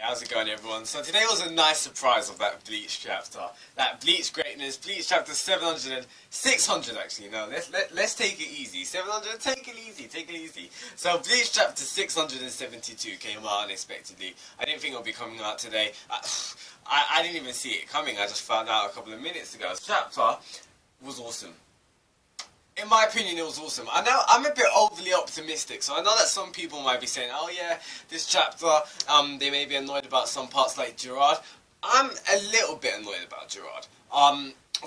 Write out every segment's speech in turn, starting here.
How's it going, everyone? So today was a nice surprise of that Bleach chapter. That Bleach greatness, Bleach chapter 700 and 600 actually. No, let's take it easy. 700, take it easy. So Bleach chapter 672 came out unexpectedly. I didn't think it would be coming out today. I didn't even see it coming. I just found out a couple of minutes ago. This chapter was awesome. In my opinion, it was awesome. I know I'm a bit overly optimistic, so I know that some people might be saying, oh yeah, this chapter, they may be annoyed about some parts like Gerard. I'm a little bit annoyed about Gerard.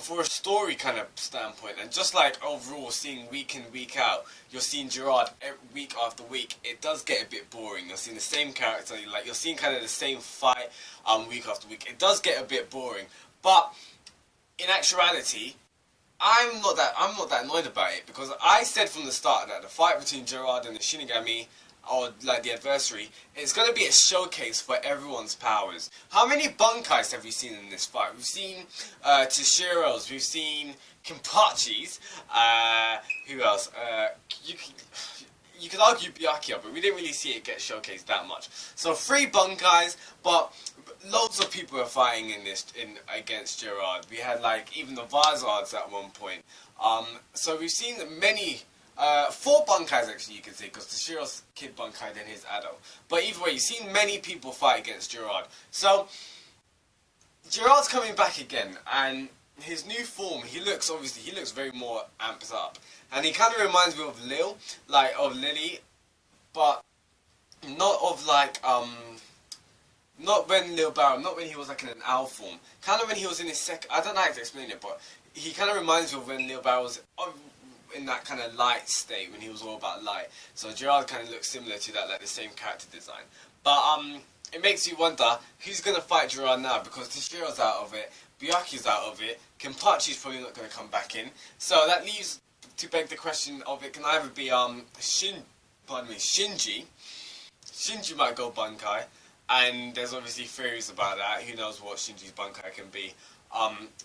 For a story kind of standpoint, and just like overall seeing week in, week out, you're seeing Gerard week after week, it does get a bit boring. You're seeing the same character, you're seeing kind of the same fight week after week. It does get a bit boring, but in actuality, I'm not that annoyed about it, because I said from the start that the fight between Gerard and the Shinigami, or like the adversary, it's going to be a showcase for everyone's powers. How many bankais have we seen in this fight? We've seen Tashiro's, we've seen Kenpachi's, who else? You could argue Byakuya, but we didn't really see it get showcased that much. So 3 bankais, but loads of people are fighting against Gerard. We had like even the Vizards at one point. So we've seen many 4 bankais actually, you could say, because Tashiro's kid bankai, then his adult. But either way, you've seen many people fight against Gerard. So Gerard's coming back again, and his new form, he looks very more amped up, and he kind of reminds me of Lily, but not of like not when Lil Barrow, not when he was like in an owl form. Kind of when he was in his second, I don't know how to explain it, but he kind of reminds me of when Lil Barrow was in that kind of light state, when he was all about light. So Gerard kind of looks similar to that, like the same character design. But it makes you wonder who's gonna fight Gerard now, because Tashiro's out of it, Byakuya's out of it, Kenpachi's probably not gonna come back in. So that leaves to beg the question of it can either be Shinji. Shinji might go bankai. And there's obviously theories about that. Who knows what Shinji's bankai can be.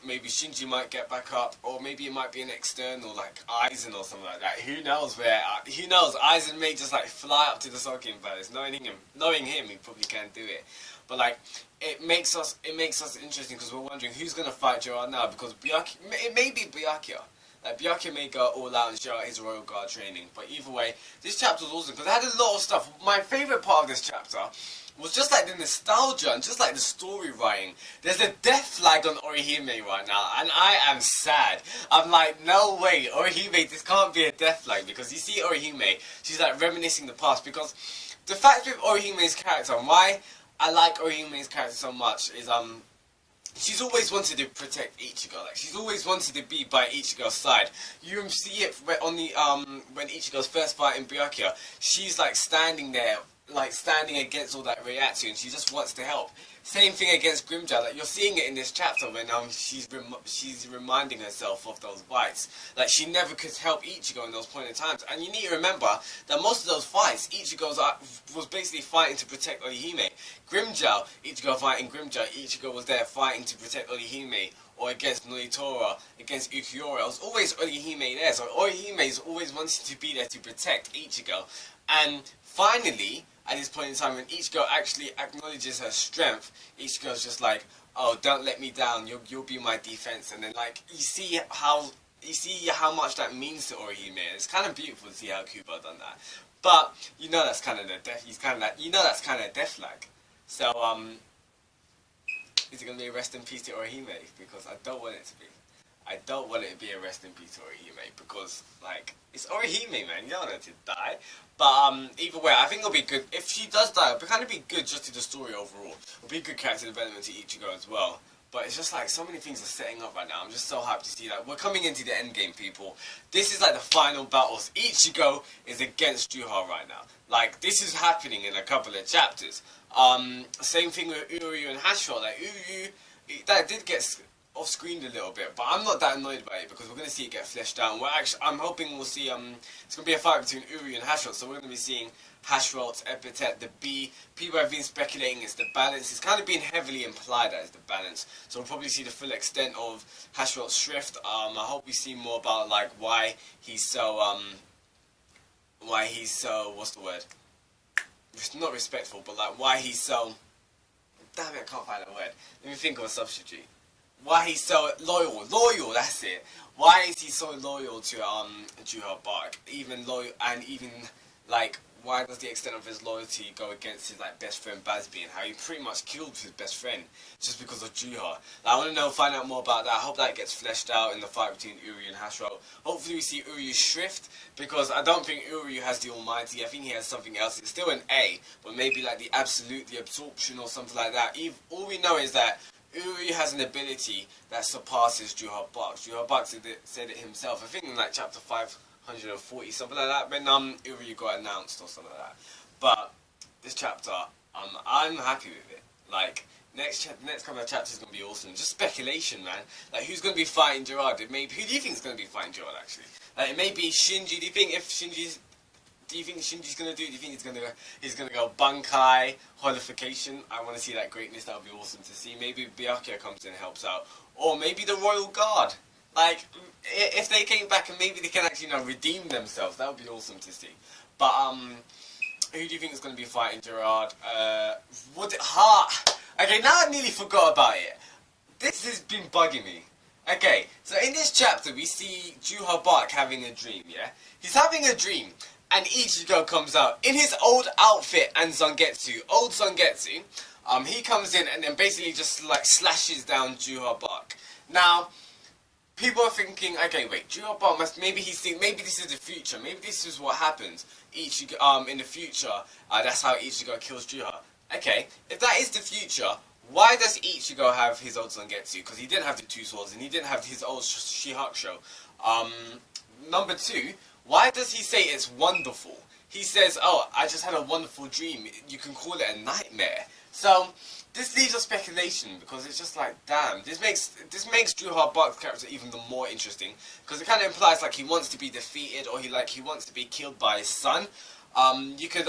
Maybe Shinji might get back up, or maybe it might be an external, like Aizen or something like that. Who knows where? Who knows? Aizen may just like fly up to the Sokin Palace. Knowing him, he probably can't do it. But like, it makes us interesting, because we're wondering who's gonna fight Gerard now, because it may be Byakuya. Like, Byakuya may go all out and show out his Royal Guard training. But either way, this chapter was awesome, because it had a lot of stuff. My favourite part of this chapter was just like the nostalgia and just like the story writing. There's a death flag on Orihime right now, and I am sad. I'm like, no way, Orihime, this can't be a death flag, because you see Orihime, she's like reminiscing the past, because the fact with Orihime's character, and why I like Orihime's character so much is, she's always wanted to protect Ichigo. Like, she's always wanted to be by Ichigo's side. You see it on the when Ichigo's first fight in Byakuya, she's like standing there, like standing against all that reaction. She just wants to help. Same thing against Grimjaw. Like, you're seeing it in this chapter when she's reminding herself of those fights. Like, she never could help Ichigo in those pointed times. And you need to remember that most of those fights, Ichigo was basically fighting to protect Orihime. Grimjaw, Ichigo fighting Grimjaw, Ichigo was there fighting to protect Orihime. Or against Noitora, against Ukiura. It was always Orihime there. So Orihime is always wanting to be there to protect Ichigo. And finally, at this point in time, when Ichigo actually acknowledges her strength, Ichigo's just like, oh, don't let me down, you'll be my defense. And then like, you see how much that means to Orihime. It's kind of beautiful to see how Kubo done that. But you know that's kind of the death. That's kind of a death flag. So is it gonna be a rest in peace to Orihime? Because I don't want it to be. I don't want it to be a rest in peace to Orihime, because like, it's Orihime, man. You don't want her to die. But either way, I think it'll be good. If she does die, it'll kind of be good just to the story overall. It'll be good character development to Ichigo as well. But it's just like, so many things are setting up right now. I'm just so hyped to see that. We're coming into the end game, people. This is like the final battles. Ichigo is against Juha right now. Like, this is happening in a couple of chapters. Same thing with Uryu and Haschwalth. Like, Uryu, that did get off-screened a little bit, but I'm not that annoyed by it, because we're going to see it get fleshed out. And I'm hoping we'll see, it's going to be a fight between Uryu and Haschwalth, so we're going to be seeing Haschwalth's epithet, the B. People have been speculating it's the balance. It's kind of been heavily implied that it's the balance, so we'll probably see the full extent of Haschwalth's shrift. I hope we see more about, like, why he's so, what's the word? Not respectful, but like, why he's so damn it, I can't find that word. Let me think of a substitute. Why he's so loyal, that's it. Why is he so loyal to Juha Bark? Even loyal, and even like, why does the extent of his loyalty go against his like best friend Bazby, and how he pretty much killed his best friend just because of Juha? I want to find out more about that. I hope that gets fleshed out in the fight between Uryu and Haschwalth. Hopefully we see Uryu shrift, because I don't think Uryu has the Almighty. I think he has something else. It's still an A, but maybe like the absolute, the absorption or something like that. All we know is that Uryu has an ability that surpasses Juha Bark. Juha Bark said it himself, I think in like chapter 540, something like that, when Uryu got announced or something like that. But this chapter, I'm happy with it. Like, next couple of chapters is going to be awesome. Just speculation, man. Like, who's going to be fighting Gerard? Who do you think is going to be fighting Gerard, actually? Like, it may be Shinji. Do you think Shinji's gonna do? Do you think he's gonna go bankai, holification? I want to see that greatness. That would be awesome to see. Maybe Byakuya comes in and helps out, or maybe the Royal Guard. Like, if they came back and maybe they can actually redeem themselves, that would be awesome to see. But who do you think is gonna be fighting Gerard? Okay, now I nearly forgot about it. This has been bugging me. Okay, so in this chapter we see Juha Bark having a dream. Yeah, he's having a dream. And Ichigo comes out in his old outfit and Zangetsu, he comes in and then basically just like slashes down Juha Bark. Now, people are thinking, okay, wait, Juha Bark maybe this is the future, maybe this is what happens. Ichigo, in the future, that's how Ichigo kills Juha. Okay, if that is the future, why does Ichigo have his old Zangetsu? Because he didn't have the two swords and he didn't have his old Shihakusho. Number two, why does he say it's wonderful? He says, oh, I just had a wonderful dream. You can call it a nightmare. So, this leaves us speculation, because it's just like, damn, this makes Juha Bark's character even more interesting, because it kind of implies like he wants to be defeated, or he wants to be killed by his son. You could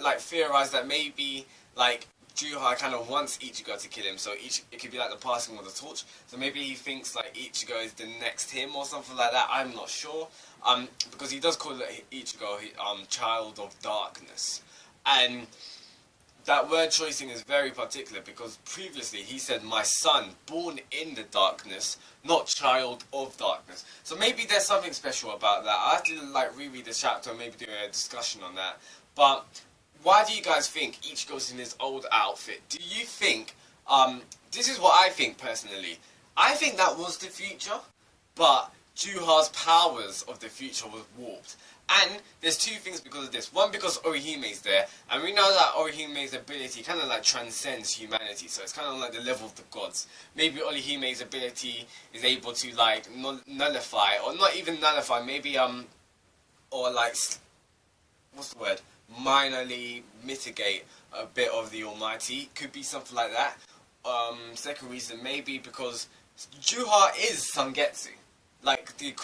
like theorize that maybe like Juha kind of wants Ichigo to kill him, so it could be like the passing of the torch. So maybe he thinks like Ichigo is the next him or something like that. I'm not sure. Because he does call Ichigo child of darkness, and that word choicing is very particular, because previously he said my son born in the darkness, not child of darkness. So maybe there's something special about that. I have to like reread the chapter and maybe do a discussion on that. But why do you guys think Ichigo's in his old outfit? Do you think this is what I think personally. I think that was the future, but Juha's powers of the future was warped. And there's two things because of this. One, because Orihime's there, and we know that Orihime's ability kind of like transcends humanity, so it's kind of like the level of the gods. Maybe Orihime's ability is able to like nullify, or not even nullify, maybe or like, what's the word? Minorly mitigate a bit of the Almighty. Could be something like that. Second reason, maybe because Juha is Sangetsu. Like the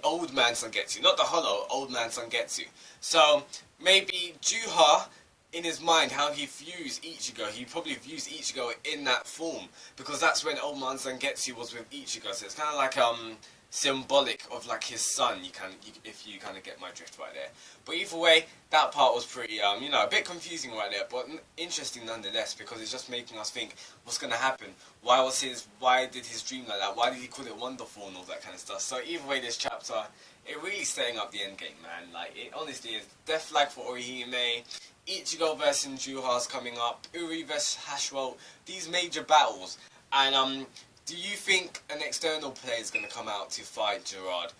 old man Sangetsu, not the hollow, old man Sangetsu. So maybe Juha, in his mind, how he views Ichigo, he probably views Ichigo in that form, because that's when old man Sangetsu was with Ichigo. So it's kind of like symbolic of like his son. If you kind of get my drift right there. But either way, that part was pretty a bit confusing right there, but interesting nonetheless, because it's just making us think what's gonna happen. Why did his dream like that? Why did he call it wonderful and all that kind of stuff? So either way, this chapter, it really setting up the end game, man. Like, it honestly is. Deathflag for Orihime, Ichigo versus Juha's coming up, Uryu versus Haschwalth, these major battles. And do you think an external player is going to come out to fight Gerard?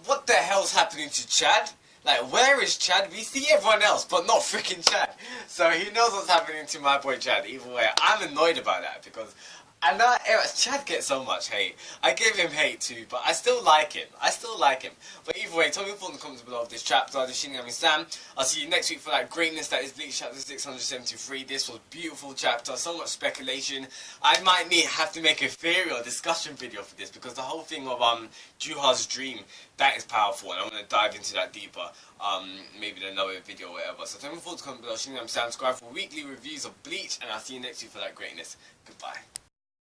What the hell's happening to Chad? Like, where is Chad? We see everyone else, but not freaking Chad. So he knows what's happening to my boy Chad. Either way, I'm annoyed about that, because Chad gets so much hate. I give him hate too, but I still like him. But either way, tell me your thoughts in the comments below of this chapter, the Shinigami Sam. I'll see you next week for that greatness that is Bleach chapter 673. This was a beautiful chapter, so much speculation. I might have to make a theory or discussion video for this, because the whole thing of Juha's dream, that is powerful, and I want to dive into that deeper. Maybe in another video or whatever. So tell me your thoughts in the comments below. Shinigami Sam, subscribe for weekly reviews of Bleach, and I'll see you next week for that greatness. Goodbye.